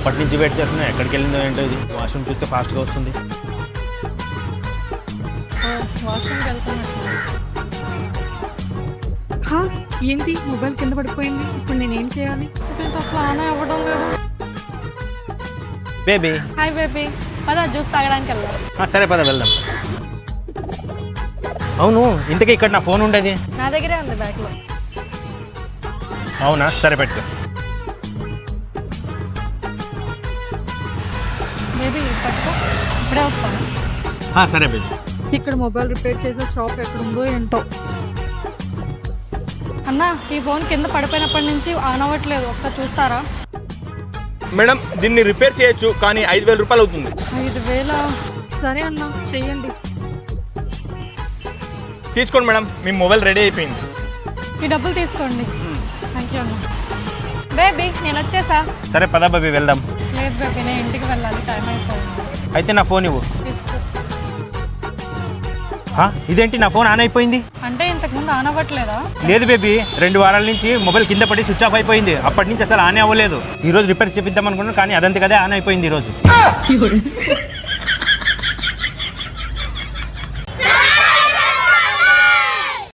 అప్పటి నుంచి వెయిట్ చేస్తున్నా, ఎక్కడికి వెళ్ళిందో ఏంటో. ఇది వాష్రూమ్ చూస్తే ఫాస్ట్గా వస్తుంది. వాష్రూమ్కి వెళ్తున్నట్టు. ఏంటి మొబైల్ కింద పడిపోయింది, ఇప్పుడు నేనేం చేయాలి? ఇదేంటి అసలు ఆన్ అవ్వడం లేదు. బేబీ. హాయ్ బేబీ, పద జ్యూస్ తాగడానికి వెళ్దాం. సరే పద వెళ్దాం. అవును, ఇంతకీ ఇక్కడ నా ఫోన్ ఉండేది? నా దగ్గరే ఉంది బ్యాగ్లో. అవునా, సరే పెట్టుకో. బేబీ పట్టుకో, ఇప్పుడే వస్తాను. సరే బేబీ. ఇక్కడ మొబైల్ రిపేర్ చేసే షాప్ ఎక్కడుందో ఏంటో. అన్న, ఈ ఫోన్ కింద పడిపోయినప్పటి నుంచి ఆన్ అవ్వట్లేదు, ఒకసారి చూస్తారా? మేడం, దీన్ని రిపేర్ చేయొచ్చు, కానీ 5,000 రూపాయలు అవుతుంది. 5,000? సరే అన్న, చెయ్యండి. తీసుకోండి మేడం, మీ మొబైల్ రెడీ అయిపోయింది. ఈ డబ్బులు తీసుకోండి. థ్యాంక్ యూ అన్న. బేబీ నేను వచ్చేసా. సరే పద బేబీ వెళ్దాం. లేదు బేబీ, నేను ఇంటికి వెళ్ళాలి, టైం అయిపోయింది. అయితే నా ఫోన్ ఇవ్వు. తీసుకో. ఇదేంటి నా ఫోన్ ఆన్ అయిపోయింది? అంటే ఇంతకుముందు ఆన్ అవ్వట్లేదా? లేదు బేబీ, 2 వారాల నుంచి మొబైల్ కింద పడి స్విచ్ ఆఫ్ అయిపోయింది. అప్పటి నుంచి అసలు ఆన్ అవ్వలేదు. ఈ రోజు రిపేర్ చేపిద్దాం అనుకున్నాను, కానీ అదంతే కదే ఆన్ అయిపోయింది ఈరోజు.